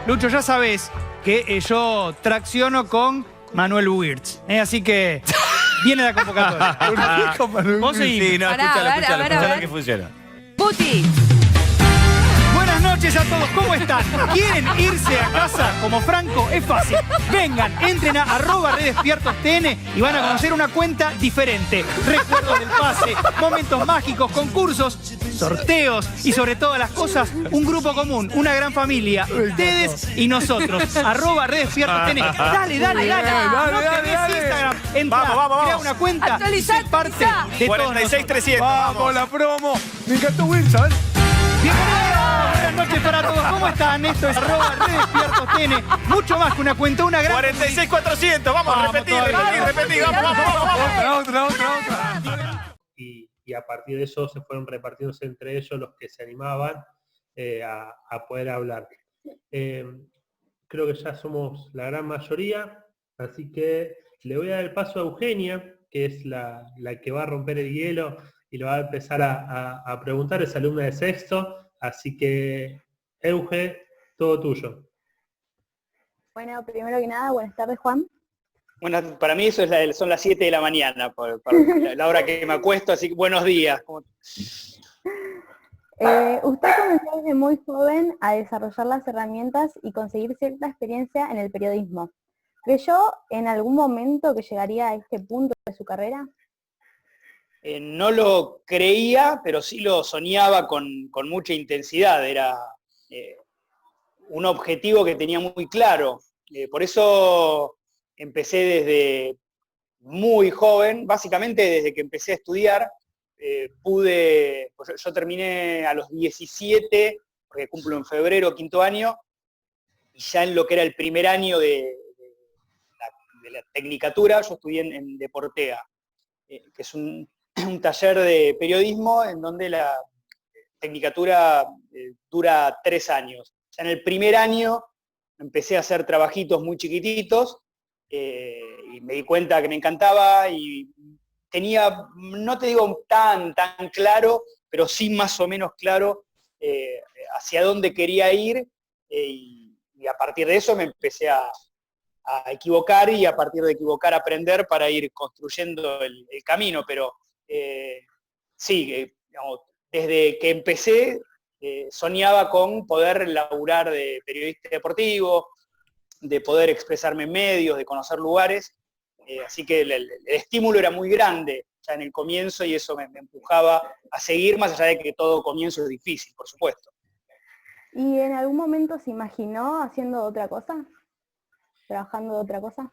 Lucho, ya sabés que yo tracciono con Manuel Wirtz. Así que viene la convocatoria. Vos seguís. Sí, no, escúchalo que funciona. Puti. Buenas noches a todos, ¿cómo están? ¿Quieren irse a casa como Franco? Es fácil. Vengan, entren a @redespiertostn y van a conocer una cuenta diferente. Recuerdos del pase, momentos mágicos, concursos, sorteos y sobre todas las cosas, un grupo común, una gran familia. Ustedes y nosotros. @redespiertostn. Dale. No tenés Instagram. Entra, Vamos. crea una cuenta. Actualizá, y sé parte de todos 46,300. Vamos, la promo. Me encantó Will, ¿sabes? Bienvenidos, buenas noches para todos. ¿Cómo están? Esto es @redespiertostn. Mucho más que una cuenta, una gran... 46,400. Vamos, repetir. Vamos. Otra. Y a partir de eso se fueron repartiéndose entre ellos los que se animaban a poder hablar. Creo que ya somos la gran mayoría, así que le voy a dar el paso a Eugenia, que es la que va a romper el hielo y lo va a empezar a preguntar, es alumna de sexto, así que Euge, todo tuyo. Bueno, primero que nada, buenas tardes, Juan. Bueno, para mí eso son las 7 de la mañana, por la hora que me acuesto, así que buenos días. Usted comenzó desde muy joven a desarrollar las herramientas y conseguir cierta experiencia en el periodismo. ¿Creyó en algún momento que llegaría a este punto de su carrera? No lo creía, pero sí lo soñaba con mucha intensidad. Era un objetivo que tenía muy claro. Por eso empecé desde muy joven, básicamente desde que empecé a estudiar. Yo terminé a los 17, porque cumplo en febrero, quinto año, y ya en lo que era el primer año de la tecnicatura, yo estudié en Deportea, que es un taller de periodismo en donde la tecnicatura dura 3 años. Ya en el primer año empecé a hacer trabajitos muy chiquititos y me di cuenta que me encantaba y tenía, no te digo tan claro, pero sí más o menos claro hacia dónde quería ir y a partir de eso me empecé a equivocar y a partir de equivocar aprender para ir construyendo el camino, pero sí, digamos, desde que empecé soñaba con poder laburar de periodista deportivo, de poder expresarme en medios, de conocer lugares, así que el estímulo era muy grande ya en el comienzo y eso me empujaba a seguir, más allá de que todo comienzo es difícil, por supuesto. ¿Y en algún momento se imaginó haciendo otra cosa? ¿Trabajando de otra cosa?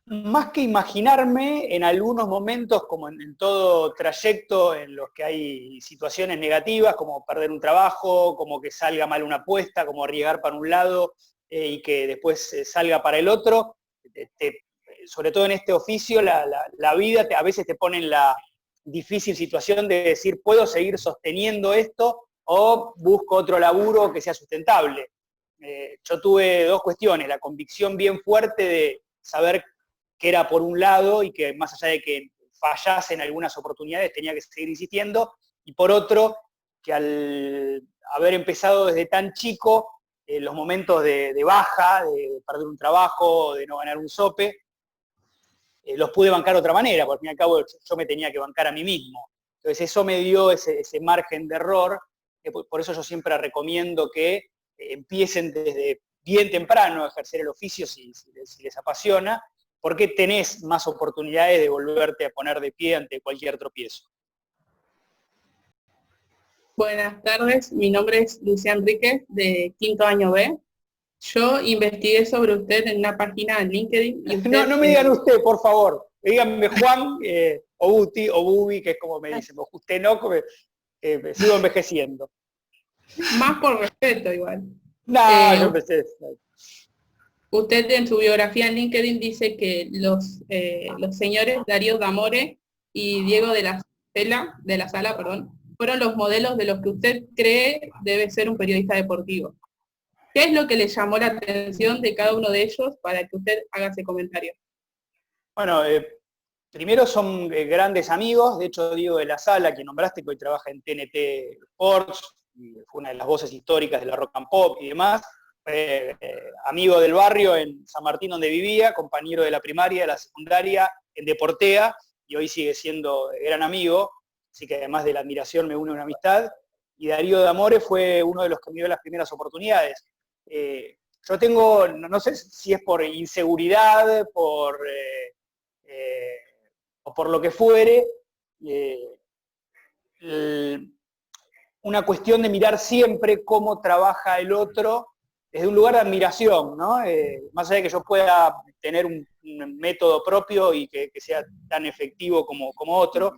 Más que imaginarme, en algunos momentos, como en todo trayecto en los que hay situaciones negativas, como perder un trabajo, como que salga mal una apuesta, como arriesgar para un lado y que después salga para el otro, sobre todo en este oficio, la vida a veces te pone en la difícil situación de decir, ¿puedo seguir sosteniendo esto o busco otro laburo que sea sustentable? Yo tuve 2 cuestiones, la convicción bien fuerte de saber que era por un lado y que más allá de que fallase en algunas oportunidades tenía que seguir insistiendo, y por otro, que al haber empezado desde tan chico, los momentos de baja, de perder un trabajo, de no ganar un sope, los pude bancar de otra manera, porque al fin y al cabo yo me tenía que bancar a mí mismo. Entonces eso me dio ese margen de error, por eso yo siempre recomiendo que empiecen desde bien temprano a ejercer el oficio si les apasiona, porque tenés más oportunidades de volverte a poner de pie ante cualquier tropiezo. Buenas tardes, mi nombre es Lucía Enríquez, de quinto año B. Yo investigué sobre usted en una página en LinkedIn. Y usted... No me digan usted, por favor. Díganme Juan, o Buti, o Bubi, que es como me dicen. Usted no, porque sigo envejeciendo. Más por respeto, igual. No, yo empecé. Usted en su biografía en LinkedIn dice que los señores Darío D'Amore y Diego de la Sala, fueron los modelos de los que usted cree debe ser un periodista deportivo. ¿Qué es lo que le llamó la atención de cada uno de ellos para que usted haga ese comentario? Bueno, primero son grandes amigos, de hecho Diego de la Sala, que nombraste, que hoy trabaja en TNT Sports, y fue una de las voces históricas de la rock and pop y demás, amigo del barrio en San Martín donde vivía, compañero de la primaria, de la secundaria, en Deportea, y hoy sigue siendo gran amigo, así que además de la admiración me une una amistad. Y Darío D'Amore fue uno de los que me dio las primeras oportunidades. Yo tengo, no sé si es por inseguridad, o por lo que fuere, una cuestión de mirar siempre cómo trabaja el otro desde un lugar de admiración, ¿no? Más allá de que yo pueda tener un método propio y que sea tan efectivo como otro.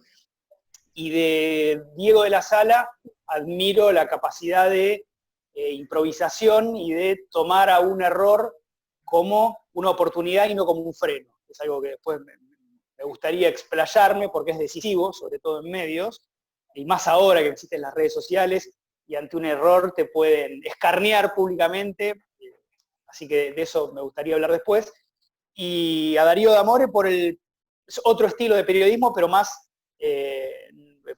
Y de Diego de la Sala admiro la capacidad de improvisación y de tomar a un error como una oportunidad y no como un freno. Es algo que después me gustaría explayarme porque es decisivo, sobre todo en medios, y más ahora que existen las redes sociales y ante un error te pueden escarnear públicamente, así que de eso me gustaría hablar después. Y a Darío D'Amore por es otro estilo de periodismo, pero más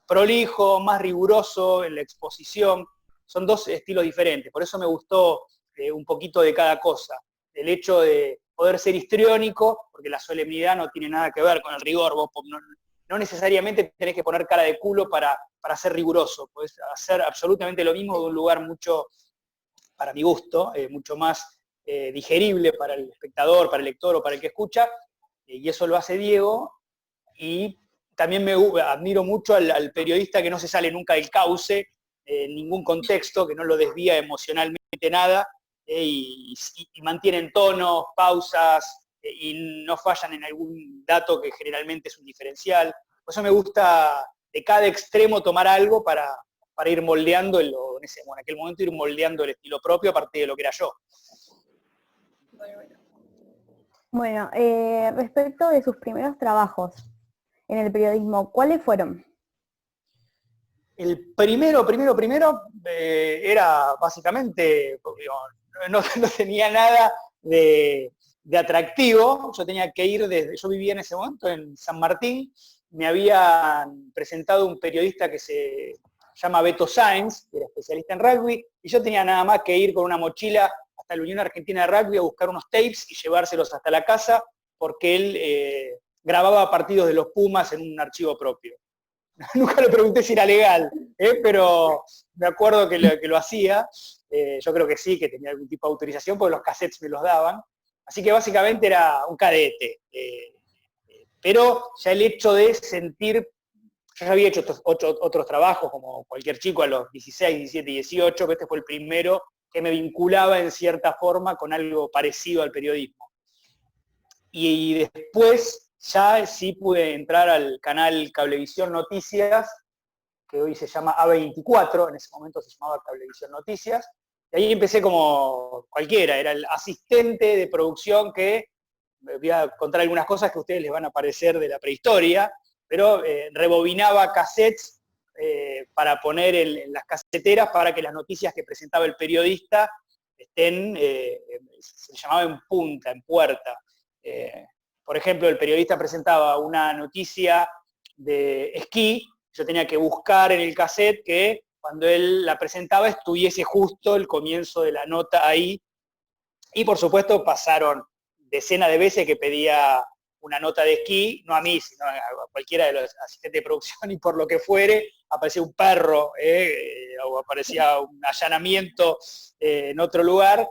prolijo, más riguroso en la exposición. Son dos estilos diferentes, por eso me gustó un poquito de cada cosa. El hecho de poder ser histriónico, porque la solemnidad no tiene nada que ver con el rigor, vos no necesariamente tenés que poner cara de culo para ser riguroso, podés hacer absolutamente lo mismo de un lugar mucho, para mi gusto, mucho más digerible para el espectador, para el lector o para el que escucha, y eso lo hace Diego. Y también admiro mucho al periodista que no se sale nunca del cauce, en ningún contexto, que no lo desvía emocionalmente nada, y mantienen tonos, pausas, y no fallan en algún dato que generalmente es un diferencial. Por eso me gusta de cada extremo tomar algo para ir moldeando, en aquel momento ir moldeando el estilo propio a partir de lo que era yo. Bueno, respecto de sus primeros trabajos en el periodismo, ¿cuáles fueron? El primero era básicamente, no tenía nada de atractivo. Yo tenía que ir yo vivía en ese momento en San Martín, me habían presentado un periodista que se llama Beto Sáenz, que era especialista en rugby, y yo tenía nada más que ir con una mochila hasta la Unión Argentina de Rugby a buscar unos tapes y llevárselos hasta la casa, porque él grababa partidos de los Pumas en un archivo propio. Nunca le pregunté si era legal, pero me acuerdo que lo hacía. Yo creo que sí, que tenía algún tipo de autorización, porque los cassettes me los daban. Así que básicamente era un cadete. Pero ya el hecho de sentir, yo ya había hecho otros trabajos, como cualquier chico a los 16, 17 y 18, pero este fue el primero que me vinculaba en cierta forma con algo parecido al periodismo. Y después ya sí pude entrar al canal Cablevisión Noticias, que hoy se llama A24, en ese momento se llamaba Cablevisión Noticias, y ahí empecé como cualquiera, era el asistente de producción que, voy a contar algunas cosas que a ustedes les van a parecer de la prehistoria, pero rebobinaba cassettes para poner en las caseteras para que las noticias que presentaba el periodista estén, se llamaba en punta, en puerta. Por ejemplo, el periodista presentaba una noticia de esquí, yo tenía que buscar en el cassette que cuando él la presentaba estuviese justo el comienzo de la nota ahí, y por supuesto pasaron decenas de veces que pedía una nota de esquí, no a mí, sino a cualquiera de los asistentes de producción, y por lo que fuere, aparecía un perro, o aparecía un allanamiento en otro lugar.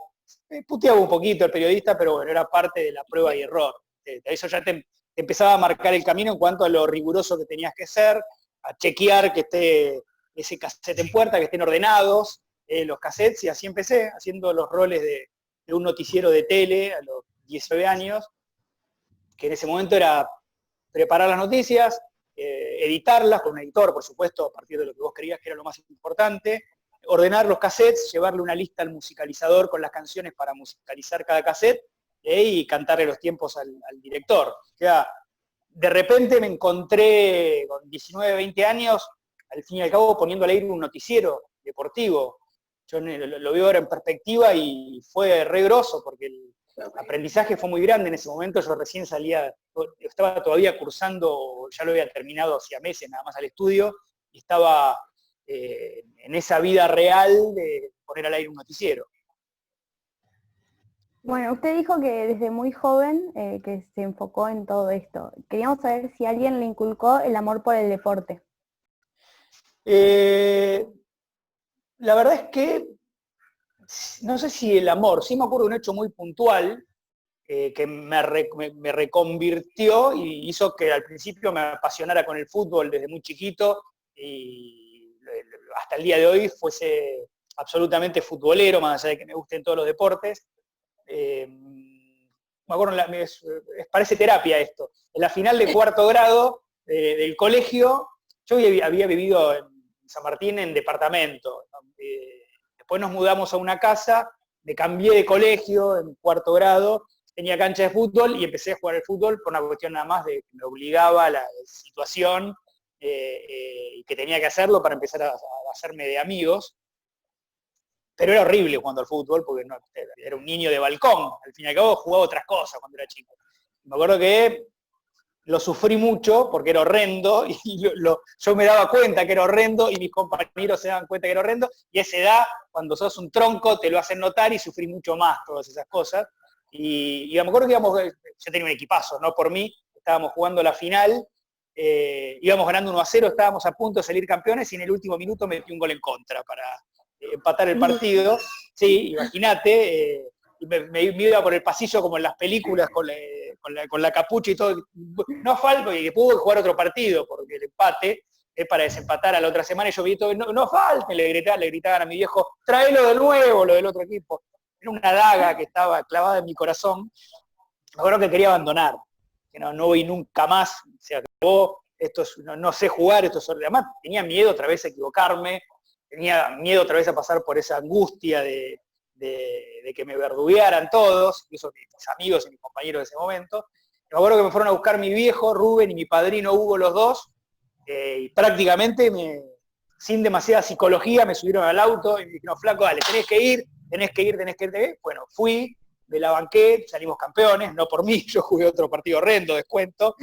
Puteaba un poquito el periodista, pero bueno, era parte de la prueba y error. Eso ya te empezaba a marcar el camino en cuanto a lo riguroso que tenías que ser, a chequear que esté ese cassette en puerta, que estén ordenados los cassettes, y así empecé, haciendo los roles de un noticiero de tele a los 19 años, que en ese momento era preparar las noticias, editarlas con un editor, por supuesto, a partir de lo que vos creías que era lo más importante, ordenar los cassettes, llevarle una lista al musicalizador con las canciones para musicalizar cada cassette, y cantarle los tiempos al director. O sea, de repente me encontré con 19, 20 años, al fin y al cabo poniendo al aire un noticiero deportivo. Yo lo veo ahora en perspectiva y fue re groso, porque el aprendizaje fue muy grande en ese momento. Yo recién estaba todavía cursando, ya lo había terminado hacía meses nada más al estudio, y estaba en esa vida real de poner al aire un noticiero. Bueno, usted dijo que desde muy joven que se enfocó en todo esto. Queríamos saber si alguien le inculcó el amor por el deporte. La verdad es que no sé si el amor, sí me acuerdo de un hecho muy puntual que me reconvirtió y hizo que al principio me apasionara con el fútbol desde muy chiquito y hasta el día de hoy fuese absolutamente futbolero, más allá de que me gusten todos los deportes. Me acuerdo, parece terapia esto. En la final de cuarto grado del colegio, yo había vivido en San Martín en departamento. Después nos mudamos a una casa, me cambié de colegio en cuarto grado, tenía cancha de fútbol y empecé a jugar el fútbol por una cuestión nada más de que me obligaba a la situación y que tenía que hacerlo para empezar a hacerme de amigos. Pero era horrible jugando al fútbol porque no, era un niño de balcón. Al fin y al cabo jugaba otras cosas cuando era chico. Me acuerdo que lo sufrí mucho porque era horrendo y yo me daba cuenta que era horrendo y mis compañeros se daban cuenta que era horrendo y a esa edad, cuando sos un tronco, te lo hacen notar y sufrí mucho más todas esas cosas. Y me acuerdo que yo tenía un equipazo, no por mí, estábamos jugando la final, íbamos ganando 1-0, estábamos a punto de salir campeones y en el último minuto metí un gol en contra para empatar el partido. Sí, imagínate, me iba por el pasillo como en las películas con la capucha y todo. No falta, y que pudo jugar otro partido porque el empate es para desempatar a la otra semana y yo vi todo, no falte, le gritaban a mi viejo, tráelo de nuevo, lo del otro equipo. Era una daga que estaba clavada en mi corazón. Me acuerdo que quería abandonar, que no voy nunca más, se acabó, no sé jugar, esto es además tenía miedo otra vez a equivocarme, tenía miedo otra vez a pasar por esa angustia de que me verduguearan todos, incluso mis amigos y mis compañeros de ese momento. Me acuerdo que me fueron a buscar mi viejo, Rubén, y mi padrino Hugo, los dos, y prácticamente, sin demasiada psicología, me subieron al auto y me dijeron, flaco, dale, tenés que ir. Bueno, fui, me la banqué, salimos campeones, no por mí, yo jugué otro partido horrendo, descuento,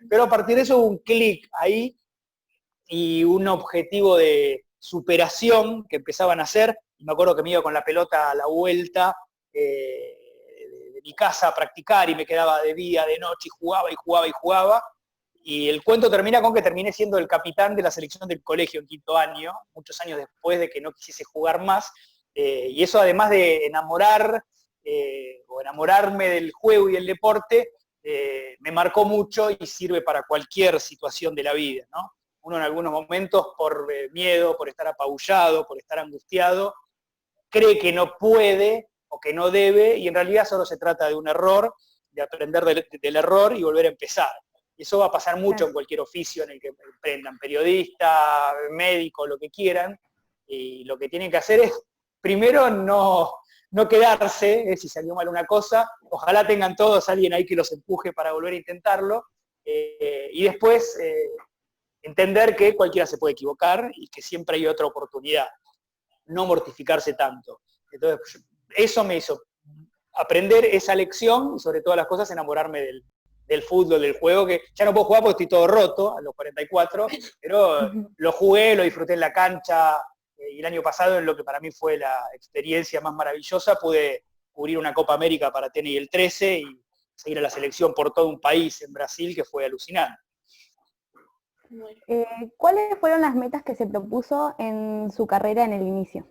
pero a partir de eso hubo un clic ahí y un objetivo de superación que empezaban a hacer. Y me acuerdo que me iba con la pelota a la vuelta de mi casa a practicar y me quedaba de día, de noche, y jugaba. Y el cuento termina con que terminé siendo el capitán de la selección del colegio en quinto año, muchos años después de que no quisiese jugar más. Y eso, además de enamorarme del juego y el deporte, me marcó mucho y sirve para cualquier situación de la vida, ¿no? Uno en algunos momentos, por miedo, por estar apabullado, por estar angustiado, cree que no puede o que no debe, y en realidad solo se trata de un error, de aprender del error y volver a empezar. Y eso va a pasar mucho en cualquier oficio en el que emprendan, periodista, médico, lo que quieran, y lo que tienen que hacer es, primero, no quedarse, si salió mal una cosa, ojalá tengan todos alguien ahí que los empuje para volver a intentarlo, y después entender que cualquiera se puede equivocar y que siempre hay otra oportunidad, no mortificarse tanto. Entonces, eso me hizo aprender esa lección y sobre todas las cosas enamorarme del fútbol, del juego, que ya no puedo jugar porque estoy todo roto a los 44, pero lo jugué, lo disfruté en la cancha, y el año pasado, en lo que para mí fue la experiencia más maravillosa, pude cubrir una Copa América para tenis el 13 y seguir a la selección por todo un país en Brasil, que fue alucinante. ¿Cuáles fueron las metas que se propuso en su carrera en el inicio?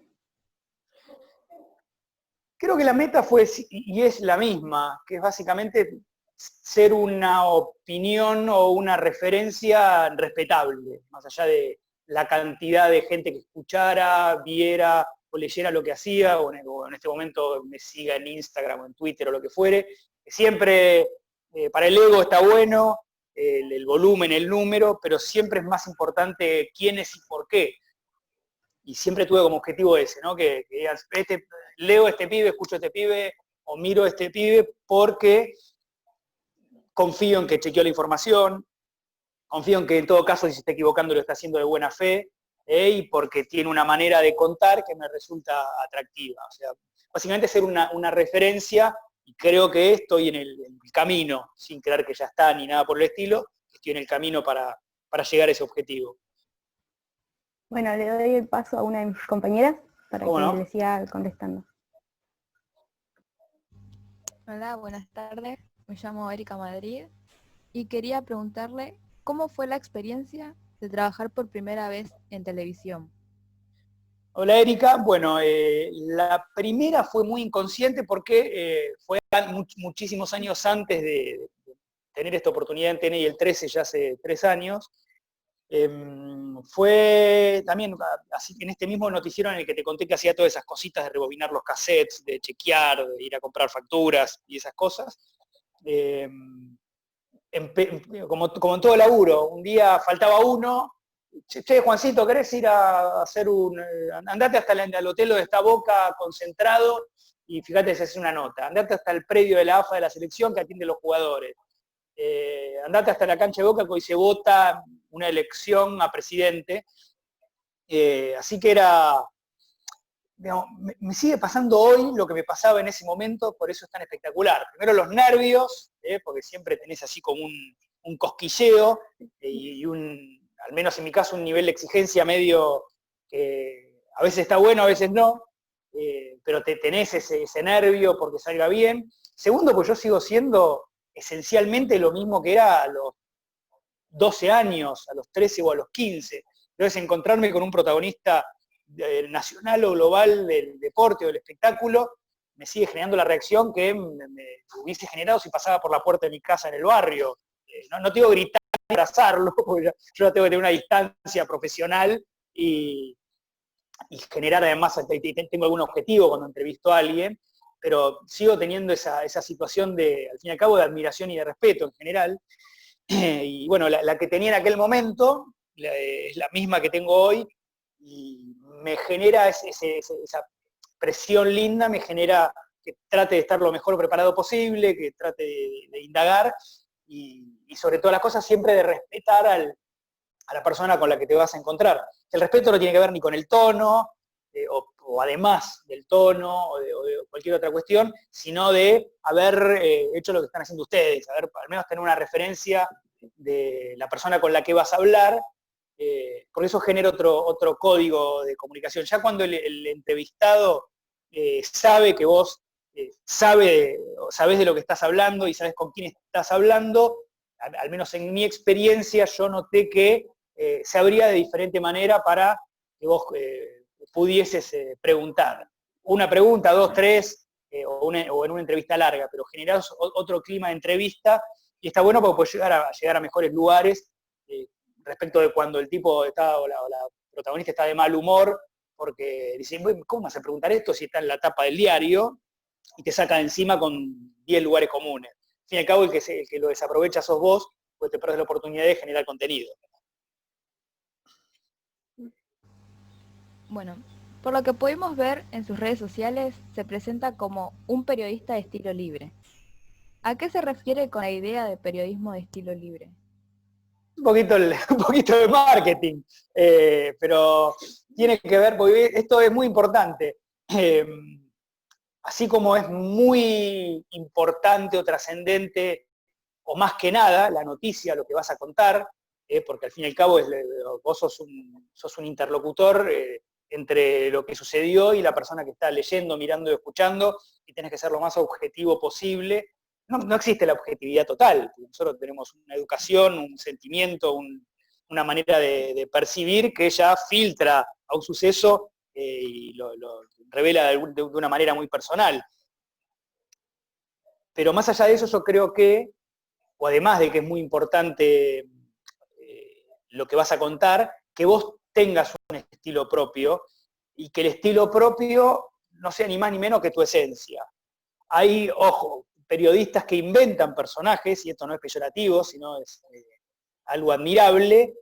Creo que la meta fue, y es la misma, que es básicamente ser una opinión o una referencia respetable, más allá de la cantidad de gente que escuchara, viera o leyera lo que hacía, o en este momento me siga en Instagram o en Twitter o lo que fuere. Siempre para el ego está bueno, el volumen, el número, pero siempre es más importante quién es y por qué. Y siempre tuve como objetivo ese, ¿no? Que digas, leo a este pibe, escucho a este pibe, o miro a este pibe porque confío en que chequeó la información, confío en que en todo caso si se está equivocando lo está haciendo de buena fe, y porque tiene una manera de contar que me resulta atractiva. O sea, básicamente ser una referencia, y creo que estoy en el camino, sin creer que ya está ni nada por el estilo, estoy en el camino para llegar a ese objetivo. Bueno, le doy el paso a una de mis compañeras para que le siga contestando. Hola, buenas tardes. Me llamo Erika Madrid y quería preguntarle cómo fue la experiencia de trabajar por primera vez en televisión. Hola Erika, bueno, la primera fue muy inconsciente porque fue muchísimos años antes de tener esta oportunidad en TN y el 13, ya hace 3 años. Fue también así en este mismo noticiero en el que te conté que hacía todas esas cositas de rebobinar los cassettes, de chequear, de ir a comprar facturas y esas cosas. Como en todo laburo, un día faltaba uno. Che, Juancito, ¿querés ir a hacer andate hasta el hotel donde está Boca concentrado y fíjate si haces una nota. Andate hasta el predio de la AFA de la selección que atiende a los jugadores. Andate hasta la cancha de Boca que hoy se vota una elección a presidente. Así que era, digamos, me sigue pasando hoy lo que me pasaba en ese momento, por eso es tan espectacular. Primero los nervios, porque siempre tenés así como un cosquilleo y al menos en mi caso, un nivel de exigencia medio que a veces está bueno, a veces no, pero tenés ese nervio porque salga bien. Segundo, pues yo sigo siendo esencialmente lo mismo que era a los 12 años, a los 13 o a los 15. Entonces encontrarme con un protagonista nacional o global del deporte o del espectáculo me sigue generando la reacción que me hubiese generado si pasaba por la puerta de mi casa en el barrio. No te digo gritar, abrazarlo, porque yo ya tengo que tener una distancia profesional y generar además, tengo algún objetivo cuando entrevisto a alguien, pero sigo teniendo esa situación de, al fin y al cabo, de admiración y de respeto en general. Y bueno, la que tenía en aquel momento es la misma que tengo hoy y me genera esa presión linda, me genera que trate de estar lo mejor preparado posible, que trate de indagar y sobre todas las cosas siempre de respetar a la persona con la que te vas a encontrar. El respeto no tiene que ver ni con el tono, o además del tono, o de cualquier otra cuestión, sino de haber hecho lo que están haciendo ustedes, al menos tener una referencia de la persona con la que vas a hablar, porque eso genera otro código de comunicación. Ya cuando el entrevistado sabe que vos sabés de lo que estás hablando y sabes con quién estás hablando, al menos en mi experiencia yo noté que se abría de diferente manera para que vos pudieses preguntar. Una pregunta, 2, 3, o en una entrevista larga, pero generás otro clima de entrevista y está bueno porque puedes llegar a mejores lugares respecto de cuando el tipo está o la protagonista está de mal humor, porque dicen, ¿cómo vas a preguntar esto si está en la tapa del diario? Y te saca de encima con 10 lugares comunes. Al fin y al cabo, el que lo desaprovecha sos vos, pues te perdés la oportunidad de generar contenido. Bueno, por lo que pudimos ver en sus redes sociales, se presenta como un periodista de estilo libre. ¿A qué se refiere con la idea de periodismo de estilo libre? Un poquito de marketing, pero tiene que ver, porque esto es muy importante. Así como es muy importante o trascendente, o más que nada, la noticia, lo que vas a contar, porque al fin y al cabo vos sos un interlocutor entre lo que sucedió y la persona que está leyendo, mirando y escuchando, y tenés que ser lo más objetivo posible. No existe la objetividad total, nosotros tenemos una educación, un sentimiento, una manera de percibir que ya filtra a un suceso y lo revela de una manera muy personal. Pero más allá de eso, yo creo que, o además de que es muy importante lo que vas a contar, que vos tengas un estilo propio y que el estilo propio no sea ni más ni menos que tu esencia. Hay, ojo, periodistas que inventan personajes, y esto no es peyorativo, sino es algo admirable,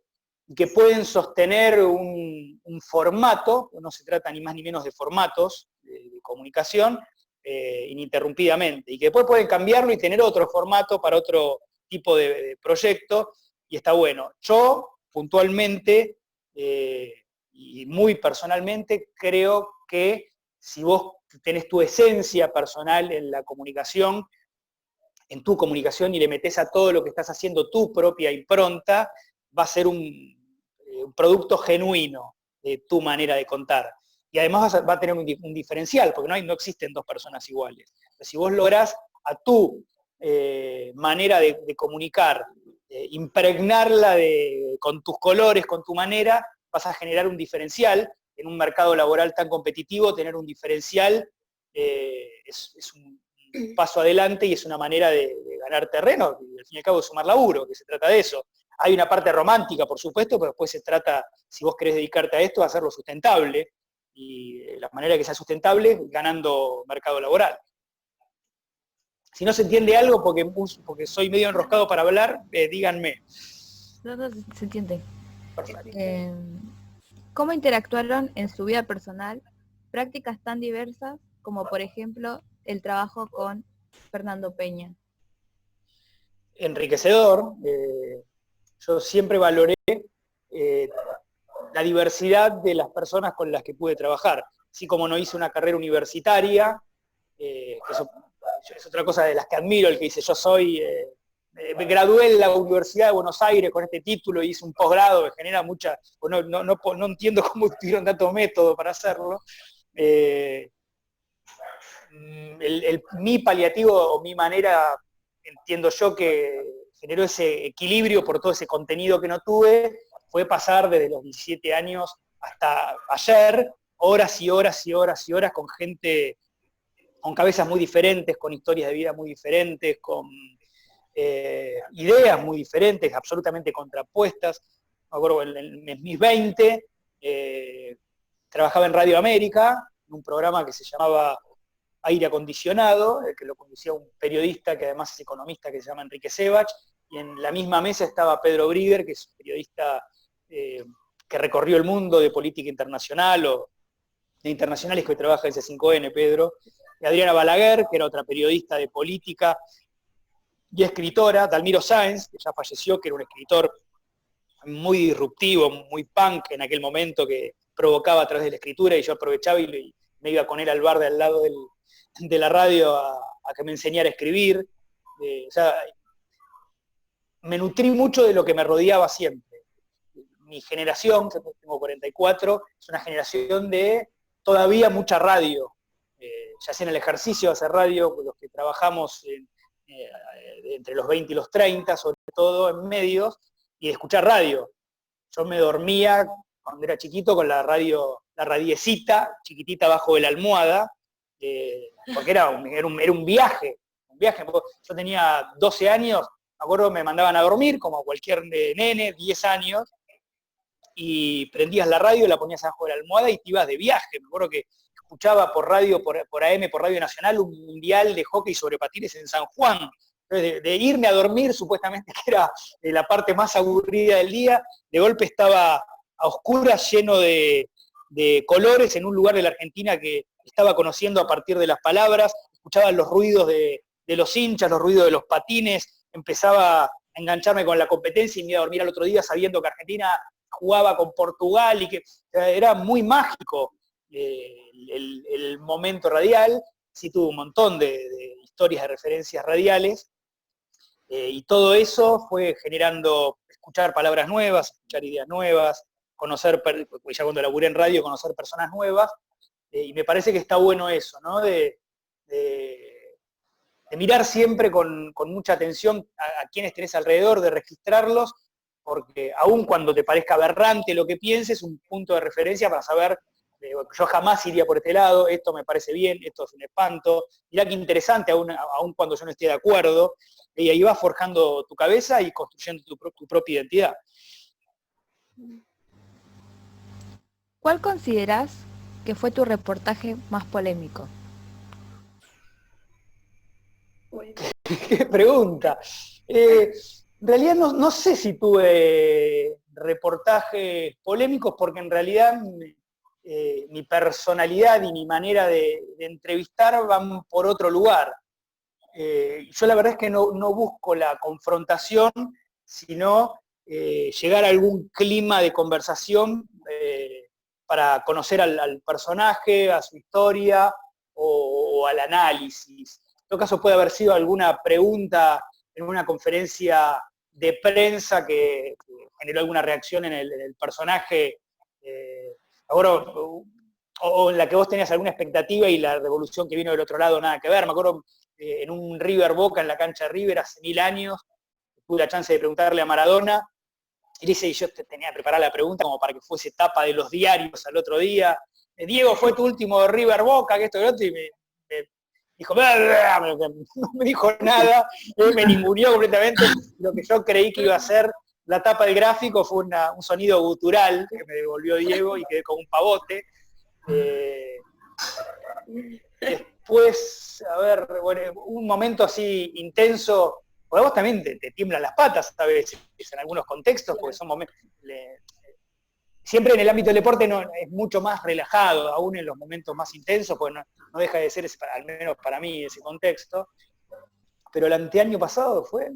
y que pueden sostener un formato, no se trata ni más ni menos de formatos de comunicación, ininterrumpidamente, y que después pueden cambiarlo y tener otro formato para otro tipo de proyecto, y está bueno. Yo, puntualmente, y muy personalmente, creo que si vos tenés tu esencia personal en la comunicación, en tu comunicación, y le metés a todo lo que estás haciendo tu propia impronta, va a ser un producto genuino de tu manera de contar. Y además va a tener un diferencial, porque no existen dos personas iguales. Pero si vos lográs a tu manera de comunicar, impregnarla con tus colores, con tu manera, vas a generar un diferencial. En un mercado laboral tan competitivo, tener un diferencial es un paso adelante y es una manera de ganar terreno, y al fin y al cabo de sumar laburo, que se trata de eso. Hay una parte romántica, por supuesto, pero después se trata, si vos querés dedicarte a esto, de hacerlo sustentable, y la manera que sea sustentable, ganando mercado laboral. Si no se entiende algo porque soy medio enroscado para hablar, díganme. No, se entiende. ¿Cómo interactuaron en su vida personal prácticas tan diversas como, por ejemplo, el trabajo con Fernando Peña? Enriquecedor. Yo siempre valoré la diversidad de las personas con las que pude trabajar. Así como no hice una carrera universitaria, que eso es otra cosa de las que admiro, el que dice me gradué en la Universidad de Buenos Aires con este título y hice un posgrado, que genera mucha, no entiendo cómo tuvieron tanto método para hacerlo. Mi paliativo o mi manera, entiendo yo, que generó ese equilibrio por todo ese contenido que no tuve, fue pasar desde los 17 años hasta ayer, horas y horas y horas y horas con gente, con cabezas muy diferentes, con historias de vida muy diferentes, con ideas muy diferentes, absolutamente contrapuestas. Me acuerdo en mis 20, trabajaba en Radio América, en un programa que se llamaba Aire Acondicionado, que lo conducía un periodista que además es economista, que se llama Enrique Sebach, y en la misma mesa estaba Pedro Brigger, que es un periodista que recorrió el mundo de política internacional o de internacionales, que hoy trabaja en C5N, Pedro, y Adriana Balaguer, que era otra periodista de política y escritora, Dalmiro Sáenz, que ya falleció, que era un escritor muy disruptivo, muy punk en aquel momento, que provocaba a través de la escritura, y yo aprovechaba y me iba con él al bar de al lado de la radio a que me enseñara a escribir. O sea, me nutrí mucho de lo que me rodeaba siempre. Mi generación, que tengo 44, es una generación de todavía mucha radio. Ya sea en el ejercicio de hacer radio, los que trabajamos entre los 20 y los 30, sobre todo en medios, y de escuchar radio. Yo me dormía cuando era chiquito con la radiecita, chiquitita bajo de la almohada, porque era un viaje. Yo tenía 12 años, me acuerdo, me mandaban a dormir, como cualquier nene, 10 años, y prendías la radio, la ponías abajo de la almohada y te ibas de viaje. Me acuerdo que escuchaba por radio, por AM, por Radio Nacional, un mundial de hockey sobre patines en San Juan. Entonces, de irme a dormir, supuestamente que era la parte más aburrida del día, de golpe estaba a oscuras, lleno de colores, en un lugar de la Argentina que estaba conociendo a partir de las palabras, escuchaba los ruidos de los hinchas, los ruidos de los patines, empezaba a engancharme con la competencia y me iba a dormir al otro día sabiendo que Argentina jugaba con Portugal y que era muy mágico el momento radial. Sí, tuve un montón de historias de referencias radiales, y todo eso fue generando, escuchar palabras nuevas, escuchar ideas nuevas, conocer, ya cuando laburé en radio, conocer personas nuevas, y me parece que está bueno eso, ¿no? De mirar siempre con mucha atención a quienes tenés alrededor, de registrarlos, porque aun cuando te parezca aberrante lo que pienses, es un punto de referencia para saber, yo jamás iría por este lado, esto me parece bien, esto es un espanto, mirá qué interesante, aun cuando yo no esté de acuerdo, y ahí vas forjando tu cabeza y construyendo tu propia identidad. ¿Cuál considerás que fue tu reportaje más polémico? Qué pregunta. En realidad no sé si tuve reportajes polémicos, porque en realidad mi personalidad y mi manera de entrevistar van por otro lugar. Yo la verdad es que no busco la confrontación, sino llegar a algún clima de conversación para conocer al personaje, a su historia o al análisis. En todo caso puede haber sido alguna pregunta en una conferencia de prensa que generó alguna reacción en el personaje, ahora, o en la que vos tenías alguna expectativa y la revolución que vino del otro lado nada que ver. Me acuerdo en un River Boca en la cancha de River hace 1000 años. Tuve la chance de preguntarle a Maradona, y dice, y yo tenía preparada la pregunta como para que fuese tapa de los diarios al otro día. Diego, fue tu último River Boca, que esto y lo otro, y me dijo, bla, bla, bla, no me dijo nada, me ninguneó completamente. Lo que yo creí que iba a ser la tapa del gráfico fue un sonido gutural que me devolvió Diego y quedé como un pavote. Después, a ver, bueno, un momento así intenso, porque a vos también te tiemblan las patas a veces, en algunos contextos, porque son momentos... Siempre en el ámbito del deporte es mucho más relajado, aún en los momentos más intensos, porque no deja de ser, al menos para mí, ese contexto. Pero el anteaño pasado fue,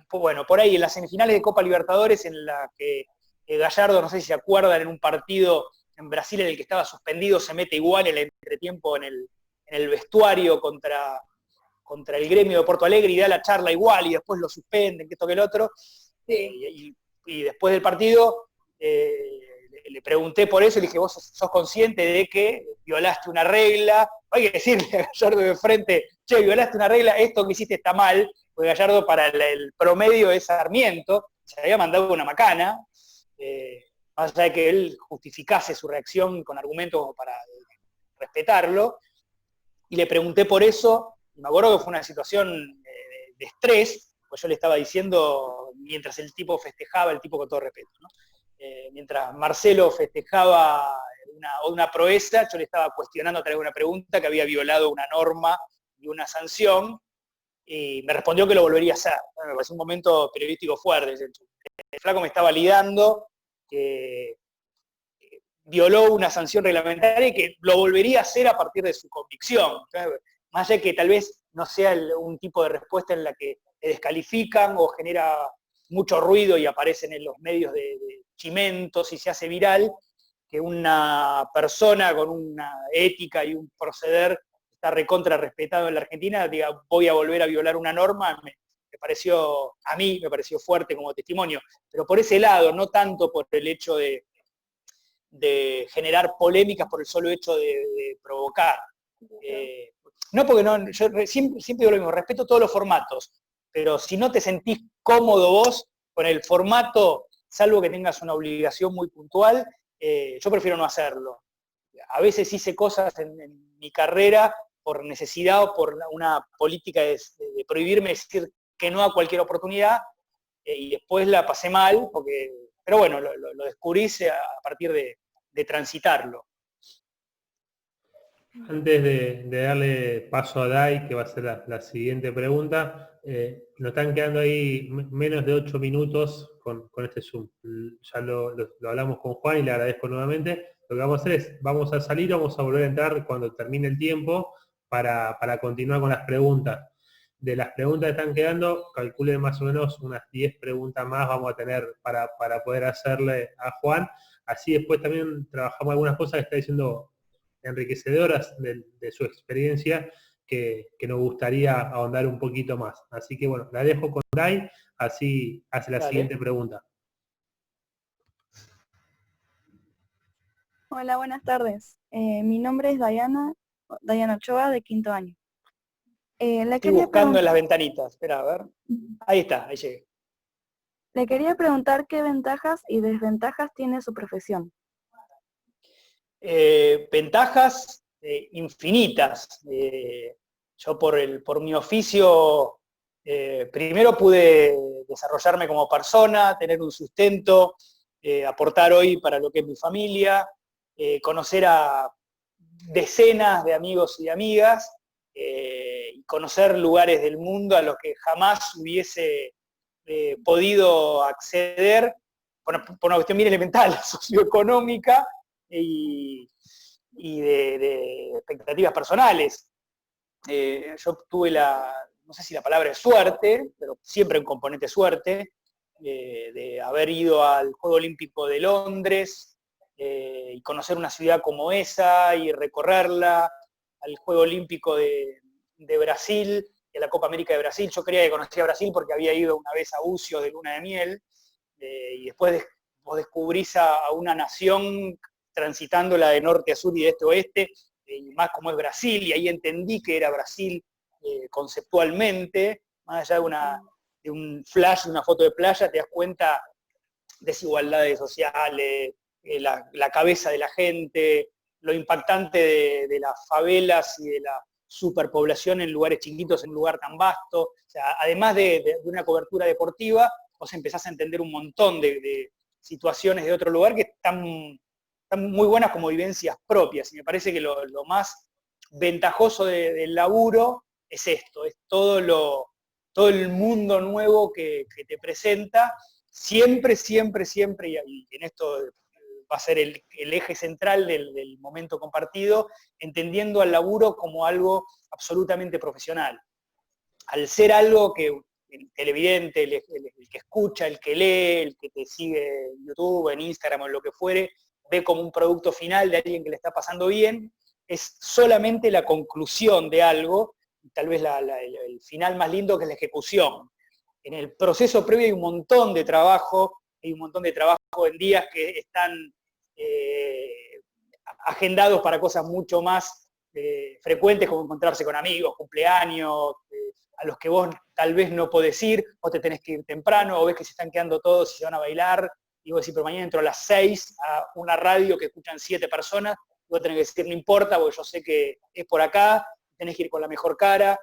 bueno, por ahí en las semifinales de Copa Libertadores, en la que Gallardo, no sé si se acuerdan, en un partido en Brasil en el que estaba suspendido, se mete igual el entretiempo en el vestuario contra el Gremio de Porto Alegre y da la charla igual y después lo suspenden, que esto que el otro. Sí. Y después del partido le pregunté por eso y le dije, vos sos consciente de que violaste una regla. Hay que decirle a Gallardo de frente, che, violaste una regla, esto que hiciste está mal, porque Gallardo para el promedio es Sarmiento, se había mandado una macana, más allá de que él justificase su reacción con argumentos como para respetarlo, y le pregunté por eso, y me acuerdo que fue una situación de estrés, pues yo le estaba diciendo, mientras el tipo festejaba, el tipo con todo respeto, ¿no? Mientras Marcelo festejaba una proeza, yo le estaba cuestionando a través de una pregunta que había violado una norma y una sanción, y me respondió que lo volvería a hacer. Bueno, me pareció un momento periodístico fuerte. El flaco me está validando que violó una sanción reglamentaria y que lo volvería a hacer a partir de su convicción. Más allá de que tal vez no sea un tipo de respuesta en la que te descalifican o genera mucho ruido y aparecen en los medios de chimentos y se hace viral, que una persona con una ética y un proceder está recontra respetado en la Argentina, diga, voy a volver a violar una norma, a mí me pareció fuerte como testimonio, pero por ese lado, no tanto por el hecho de generar polémicas por el solo hecho de provocar. No porque no, yo siempre digo lo mismo, respeto todos los formatos, pero si no te sentís cómodo vos con el formato, salvo que tengas una obligación muy puntual, yo prefiero no hacerlo. A veces hice cosas en mi carrera por necesidad o por una política de prohibirme decir que no a cualquier oportunidad, y después la pasé mal, pero bueno, lo descubrí a partir de transitarlo. Antes de darle paso a Dai, que va a ser la siguiente pregunta, nos están quedando ahí menos de 8 minutos con este Zoom. Ya lo hablamos con Juan y le agradezco nuevamente. Lo que vamos a hacer es, vamos a salir, vamos a volver a entrar cuando termine el tiempo para continuar con las preguntas. De las preguntas que están quedando, calculen más o menos unas 10 preguntas más vamos a tener para poder hacerle a Juan. Así después también trabajamos algunas cosas que está diciendo enriquecedoras de su experiencia que nos gustaría ahondar un poquito más. Así que bueno, la dejo con Dai, así hace la siguiente pregunta. Hola, buenas tardes. Mi nombre es Dayana Ochoa, de 5º año. Estoy buscando en las ventanitas, espera, a ver. Ahí está, ahí llegué. Le quería preguntar qué ventajas y desventajas tiene su profesión. Ventajas infinitas. Yo por mi oficio, primero pude desarrollarme como persona, tener un sustento, aportar hoy para lo que es mi familia, conocer a decenas de amigos y amigas, y conocer lugares del mundo a los que jamás hubiese podido acceder por una cuestión bien elemental, socioeconómica, y de expectativas personales. Yo tuve no sé si la palabra es suerte, pero siempre un componente suerte, de haber ido al Juego Olímpico de Londres y conocer una ciudad como esa y recorrerla, al Juego Olímpico de Brasil, de la Copa América de Brasil. Yo creía que conocía Brasil porque había ido una vez a Bucios de luna de miel, y después vos descubrís a una nación transitándola de norte a sur y de este a oeste, y más como es Brasil, y ahí entendí que era Brasil conceptualmente, más allá de un flash, de una foto de playa, te das cuenta desigualdades sociales, la cabeza de la gente, lo impactante de las favelas y de la superpoblación en lugares chiquitos, en un lugar tan vasto. O sea, además de una cobertura deportiva, vos empezás a entender un montón de situaciones de otro lugar que están muy buenas como vivencias propias. Y me parece que lo más ventajoso del laburo es esto, es todo el mundo nuevo que te presenta, siempre, y en esto va a ser el eje central del momento compartido, entendiendo al laburo como algo absolutamente profesional. Al ser algo que el televidente, el que escucha, el que lee, el que te sigue en YouTube, en Instagram o en lo que fuere, ve como un producto final de alguien que le está pasando bien, es solamente la conclusión de algo, tal vez el final más lindo, que es la ejecución. En el proceso previo hay un montón de trabajo, en días que están agendados para cosas mucho más frecuentes, como encontrarse con amigos, cumpleaños, a los que vos tal vez no podés ir, o te tenés que ir temprano, o ves que se están quedando todos y se van a bailar, y vos decís, pero mañana entro a las 6 a una radio que escuchan 7 personas, y vos tenés que decir, no importa, porque yo sé que es por acá, tenés que ir con la mejor cara,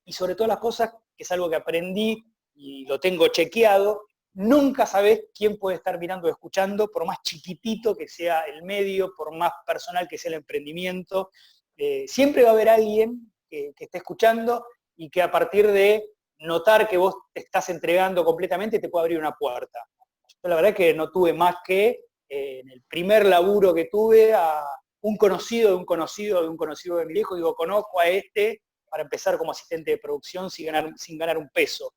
y sobre todas las cosas, que es algo que aprendí y lo tengo chequeado, nunca sabés quién puede estar mirando o escuchando, por más chiquitito que sea el medio, por más personal que sea el emprendimiento, siempre va a haber alguien que esté escuchando y que a partir de notar que vos te estás entregando completamente te puede abrir una puerta. Yo la verdad es que no tuve más que, en el primer laburo que tuve, a un conocido de un conocido de un conocido de mi hijo, digo, conozco a este, para empezar como asistente de producción sin ganar un peso.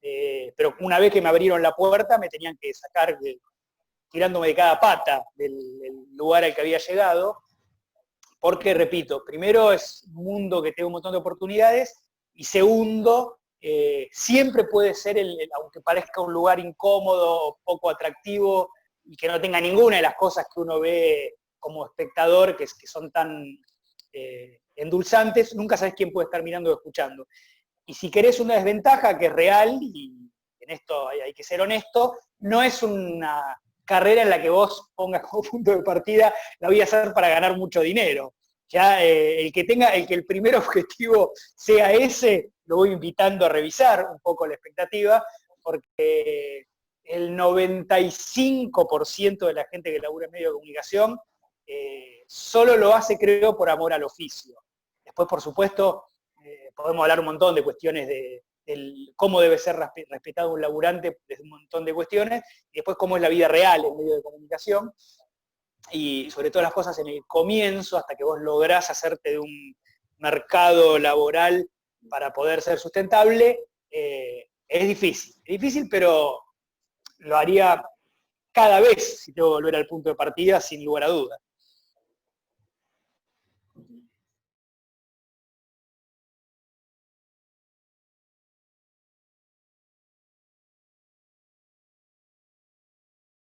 Pero una vez que me abrieron la puerta me tenían que sacar tirándome de cada pata del lugar al que había llegado, porque, repito, primero es un mundo que tiene un montón de oportunidades, y segundo, siempre puede ser, aunque parezca un lugar incómodo, poco atractivo, y que no tenga ninguna de las cosas que uno ve como espectador, que son tan endulzantes, nunca sabes quién puede estar mirando o escuchando. Y si querés una desventaja que es real, y en esto hay que ser honesto, no es una carrera en la que vos pongas como punto de partida, la voy a hacer para ganar mucho dinero. Ya el que el primer objetivo sea ese, lo voy invitando a revisar un poco la expectativa, porque el 95% de la gente que labura en medio de comunicación solo lo hace, creo, por amor al oficio. Después, por supuesto, podemos hablar un montón de cuestiones de cómo debe ser respetado un laburante, de un montón de cuestiones, y después cómo es la vida real en medio de comunicación, y sobre todas las cosas en el comienzo, hasta que vos lográs hacerte de un mercado laboral para poder ser sustentable, es difícil, pero lo haría cada vez si tengo que volver al punto de partida, sin lugar a dudas.